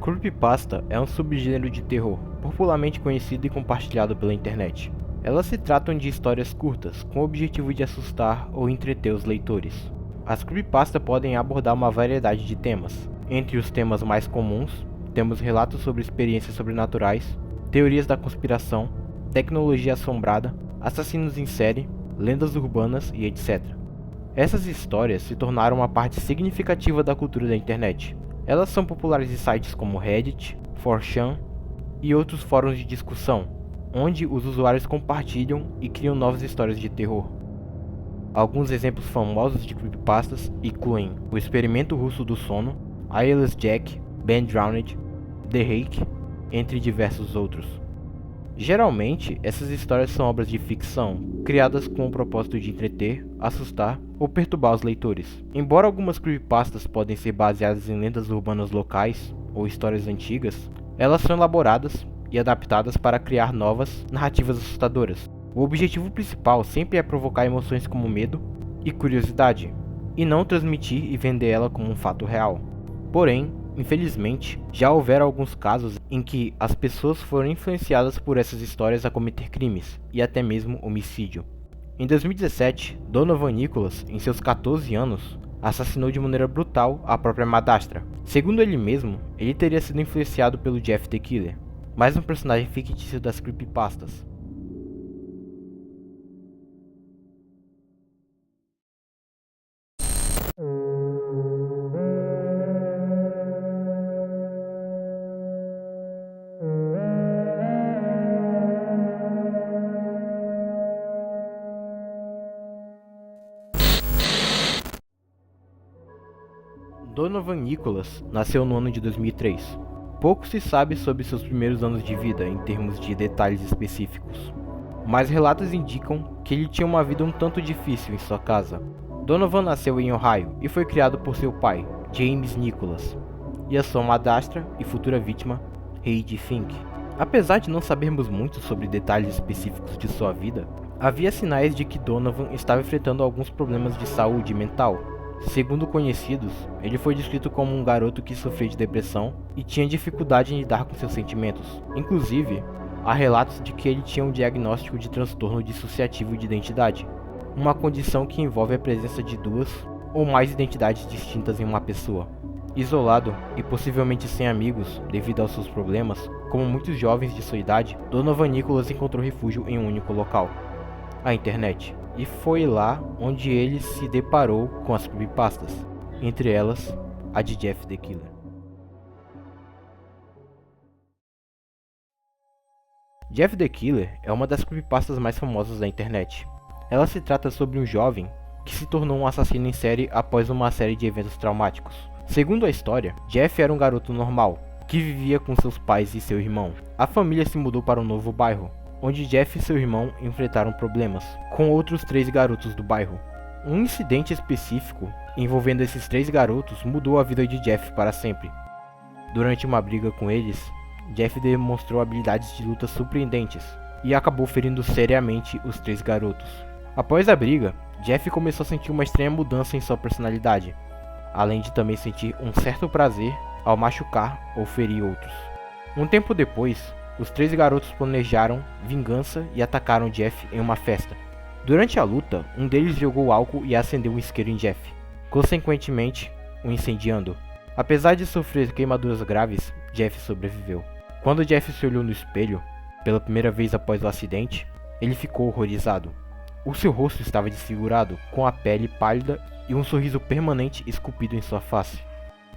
Creepypasta é um subgênero de terror, popularmente conhecido e compartilhado pela internet. Elas se tratam de histórias curtas, com o objetivo de assustar ou entreter os leitores. As creepypasta podem abordar uma variedade de temas. Entre os temas mais comuns, temos relatos sobre experiências sobrenaturais, teorias da conspiração, tecnologia assombrada, assassinos em série, lendas urbanas e etc. Essas histórias se tornaram uma parte significativa da cultura da internet. Elas são populares em sites como Reddit, 4chan e outros fóruns de discussão, onde os usuários compartilham e criam novas histórias de terror. Alguns exemplos famosos de creepypastas incluem O Experimento Russo do Sono, Eyeless Jack, Ben Drowned, The Rake, entre diversos outros. Geralmente, essas histórias são obras de ficção, criadas com o propósito de entreter, assustar ou perturbar os leitores. Embora algumas creepypastas podem ser baseadas em lendas urbanas locais ou histórias antigas, elas são elaboradas e adaptadas para criar novas narrativas assustadoras. O objetivo principal sempre é provocar emoções como medo e curiosidade, e não transmitir e vender ela como um fato real. Porém, infelizmente, já houveram alguns casos em que as pessoas foram influenciadas por essas histórias a cometer crimes e até mesmo homicídio. Em 2017, Donovan Nicholas, em seus 14 anos, assassinou de maneira brutal a própria madrasta. Segundo ele mesmo, ele teria sido influenciado pelo Jeff the Killer, mais um personagem fictício das creepypastas. Donovan Nicholas nasceu no ano de 2003. Pouco se sabe sobre seus primeiros anos de vida em termos de detalhes específicos, mas relatos indicam que ele tinha uma vida um tanto difícil em sua casa. Donovan nasceu em Ohio e foi criado por seu pai, James Nicholas, e a sua madrasta e futura vítima, Heidi Fink. Apesar de não sabermos muito sobre detalhes específicos de sua vida, havia sinais de que Donovan estava enfrentando alguns problemas de saúde mental. Segundo conhecidos, ele foi descrito como um garoto que sofria de depressão e tinha dificuldade em lidar com seus sentimentos. Inclusive, há relatos de que ele tinha um diagnóstico de transtorno dissociativo de identidade, uma condição que envolve a presença de duas ou mais identidades distintas em uma pessoa. Isolado e possivelmente sem amigos devido aos seus problemas, como muitos jovens de sua idade, Donovan Nicholas encontrou refúgio em um único local: a internet. E foi lá onde ele se deparou com as creepypastas, entre elas a de Jeff the Killer. Jeff the Killer é uma das creepypastas mais famosas da internet. Ela se trata sobre um jovem que se tornou um assassino em série após uma série de eventos traumáticos. Segundo a história, Jeff era um garoto normal, que vivia com seus pais e seu irmão. A família se mudou para um novo bairro, onde Jeff e seu irmão enfrentaram problemas com outros 3 garotos do bairro. Um incidente específico envolvendo esses 3 garotos mudou a vida de Jeff para sempre. Durante uma briga com eles, Jeff demonstrou habilidades de luta surpreendentes e acabou ferindo seriamente os 3 garotos. Após a briga, Jeff começou a sentir uma estranha mudança em sua personalidade, além de também sentir um certo prazer ao machucar ou ferir outros. Um tempo depois, os 3 garotos planejaram vingança e atacaram Jeff em uma festa. Durante a luta, um deles jogou álcool e acendeu um isqueiro em Jeff, consequentemente o incendiando. Apesar de sofrer queimaduras graves, Jeff sobreviveu. Quando Jeff se olhou no espelho, pela primeira vez após o acidente, ele ficou horrorizado. O seu rosto estava desfigurado, com a pele pálida e um sorriso permanente esculpido em sua face.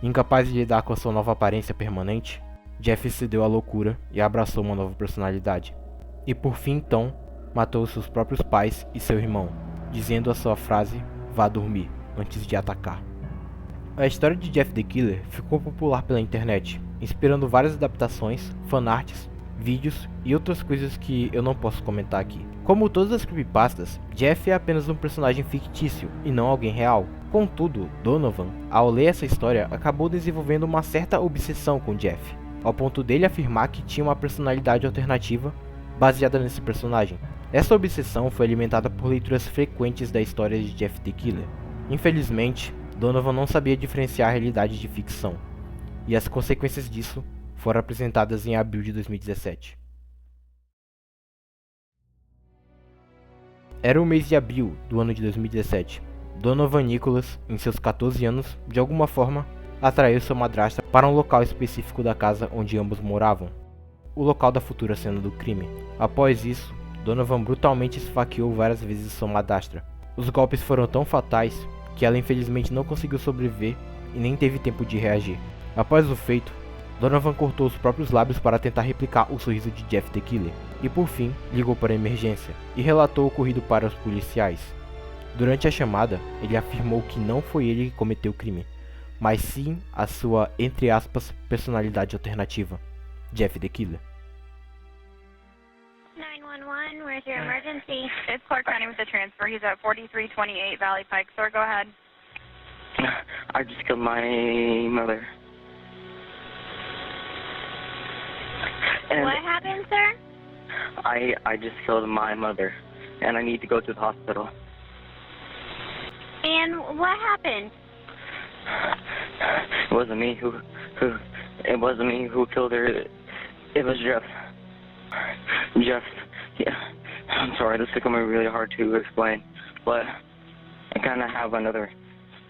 Incapaz de lidar com a sua nova aparência permanente, Jeff cedeu à loucura e abraçou uma nova personalidade. E por fim então, matou seus próprios pais e seu irmão, dizendo a sua frase, "Vá dormir", antes de atacar. A história de Jeff the Killer ficou popular pela internet, inspirando várias adaptações, fanarts, vídeos e outras coisas que eu não posso comentar aqui. Como todas as creepypastas, Jeff é apenas um personagem fictício e não alguém real. Contudo, Donovan, ao ler essa história, acabou desenvolvendo uma certa obsessão com Jeff, ao ponto dele afirmar que tinha uma personalidade alternativa baseada nesse personagem. Essa obsessão foi alimentada por leituras frequentes da história de Jeff the Killer. Infelizmente, Donovan não sabia diferenciar a realidade de ficção, e as consequências disso foram apresentadas em abril de 2017. Era o mês de abril do ano de 2017. Donovan Nicholas, em seus 14 anos, de alguma forma, atraiu sua madrasta para um local específico da casa onde ambos moravam, o local da futura cena do crime. Após isso, Donovan brutalmente esfaqueou várias vezes sua madrasta. Os golpes foram tão fatais que ela infelizmente não conseguiu sobreviver e nem teve tempo de reagir. Após o feito, Donovan cortou os próprios lábios para tentar replicar o sorriso de Jeff the Killer e por fim ligou para a emergência e relatou o ocorrido para os policiais. Durante a chamada, ele afirmou que não foi ele que cometeu o crime, mas sim a sua, entre aspas, personalidade alternativa, Jeff the Killer. 911, where's your emergency? It's Clark County with the transfer. He's at 4328 Valley Pike. Sir, go ahead. I just killed my mother. And What happened, sir? I just killed my mother, and I need to go to the hospital. And what happened? It wasn't me who killed her. It was Jeff. Jeff, yeah. I'm sorry, this is becoming really hard to explain, but I kind of have another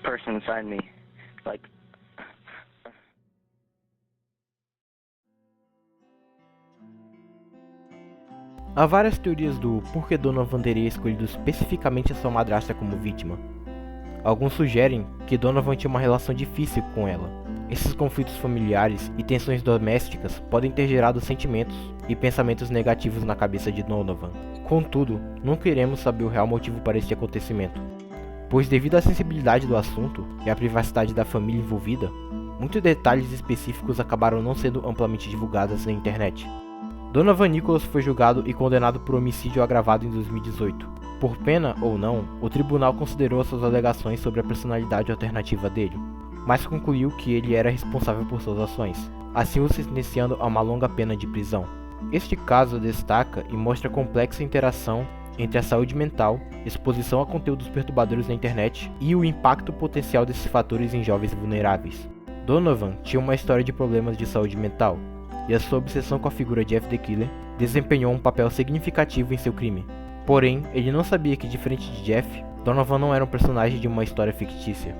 person inside me, like. Há várias teorias do porquê Donovan teria escolhido especificamente a sua madrasta como vítima. Alguns sugerem que Donovan tinha uma relação difícil com ela. Esses conflitos familiares e tensões domésticas podem ter gerado sentimentos e pensamentos negativos na cabeça de Donovan. Contudo, nunca iremos saber o real motivo para este acontecimento, pois devido à sensibilidade do assunto e à privacidade da família envolvida, muitos detalhes específicos acabaram não sendo amplamente divulgados na internet. Donovan Nicholas foi julgado e condenado por homicídio agravado em 2018. Por pena ou não, o tribunal considerou suas alegações sobre a personalidade alternativa dele, mas concluiu que ele era responsável por suas ações, assim o sentenciando a uma longa pena de prisão. Este caso destaca e mostra a complexa interação entre a saúde mental, exposição a conteúdos perturbadores na internet e o impacto potencial desses fatores em jovens vulneráveis. Donovan tinha uma história de problemas de saúde mental, e a sua obsessão com a figura de Jeff the Killer desempenhou um papel significativo em seu crime. Porém, ele não sabia que, diferente de Jeff, Donovan não era um personagem de uma história fictícia,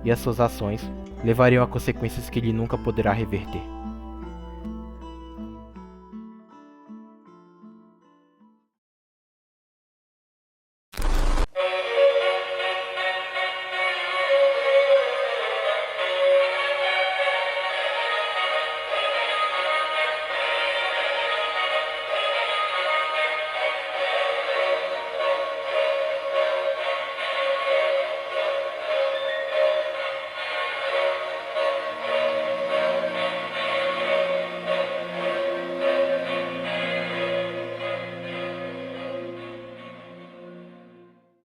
e as suas ações levariam a consequências que ele nunca poderá reverter.